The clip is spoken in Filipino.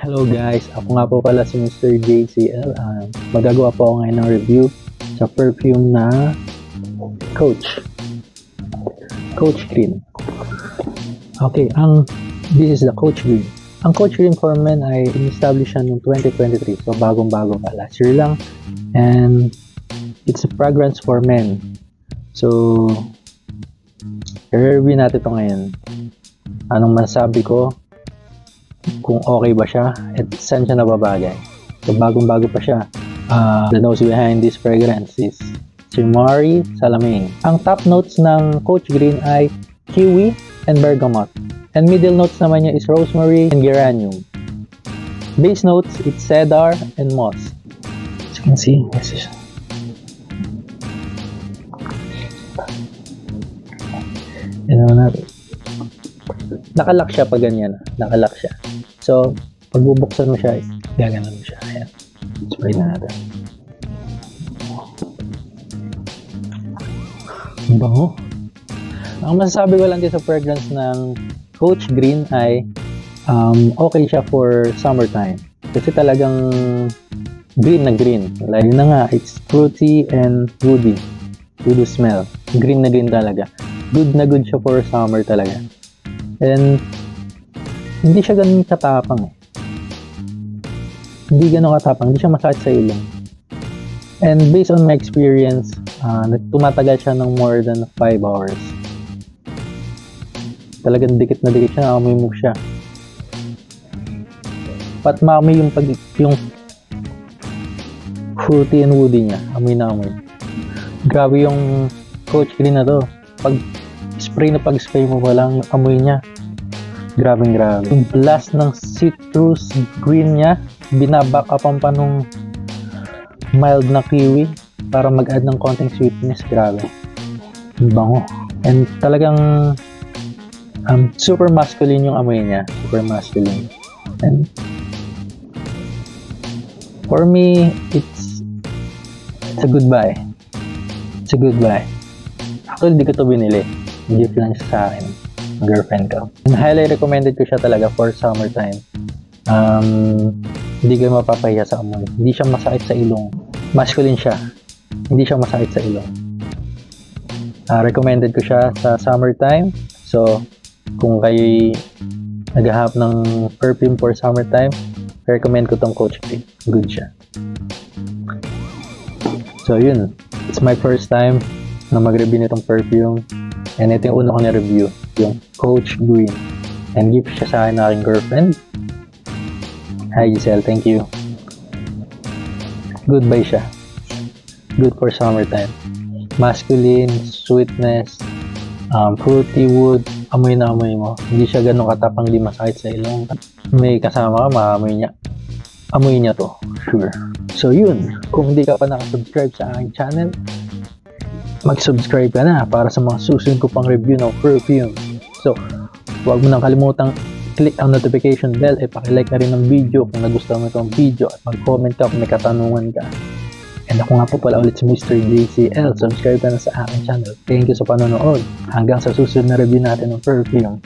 Hello guys, ako nga po pala si Mr. JCL. Magagawa po ako ngayon ng review sa perfume na Coach Green. Okay, this is the Coach Green. Ang Coach Green for Men ay in-establish siya noong 2023, so bagong-bago pa, last year lang. And it's a fragrance for men. So, i-review natin ito ngayon. Anong masasabi ko? Kung okay ba siya at saan siya nababagay. So bagong-bago pa siya. The nose behind this fragrance is Chimari Salamin. Ang top notes ng Coach Green ay kiwi and bergamot. And middle notes naman niya is rosemary and geranium. Base notes, it's cedar and moss. As you can see, this is nakalock siya pag ganyan. Nakalock siya. So, pag bubuksan mo siya, gaganon mo siya. Ayan. Spray na natin. Ang bango. Ang masasabi ko lang din sa fragrance ng Coach Green ay okay siya for summertime. Kasi talagang green na green. Lalo na nga, it's fruity and woody. Woody smell. Green na green talaga. Good na good siya for summer talaga. And hindi siya ganun katapang eh. Hindi ganun katapang. Hindi siya masakit sa ilong. And based on my experience, tumatagal siya ng more than 5 hours. Talagang dikit na dikit siya. Nakamoy mo siya. Pat maamoy yung fruity and woody niya. Amoy na amoy. Grabe yung Coach Green na to. Pag spray mo pa lang, amoy niya. Grabe. Yung blast ng citrus green niya, binaback upan pa nung mild na kiwi para mag-add ng konting sweetness. Grabe. Ang bango. And talagang super masculine yung amoy niya. Super masculine. And for me, it's a good buy. It's a good buy. Actually, di ko ito binili. Gift lang siya sa akin, ng girlfriend ko. And highly recommended ko siya talaga for summertime. Hindi kayo mapapahiya sa amoy. Hindi siya masakit sa ilong. Masculine siya. Hindi siya masakit sa ilong. Recommended ko siya sa summertime. So, kung kayo naghahanap ng perfume for summertime, recommend ko tong Coach Green. Good siya. So, yun. It's my first time na mag-review nitong perfume. And ito yung una ko na-review, yung Coach Green. And gift siya sa akin na aking girlfriend. Hi Giselle, thank you. Good buy siya. Good for summertime. Masculine, sweetness, fruity wood, amoy na amoy mo. Hindi siya ganun katapang, di masakit sa ilong. May kasama ka, maamoy niya. Amoy niya to, sure. So yun, kung hindi ka pa nakasubscribe sa aking channel, mag-subscribe ka na para sa mga susunod ko pang review ng perfume. So, huwag mo nang kalimutang click ang notification bell, pakilike na rin ng video kung nagustuhan mo itong video at mag-comment ka kung may katanungan ka. And ako nga po pala ulit si Mr. JCL. Subscribe ka na sa aking channel. Thank you sa panonood. Hanggang sa susunod na review natin ng perfume.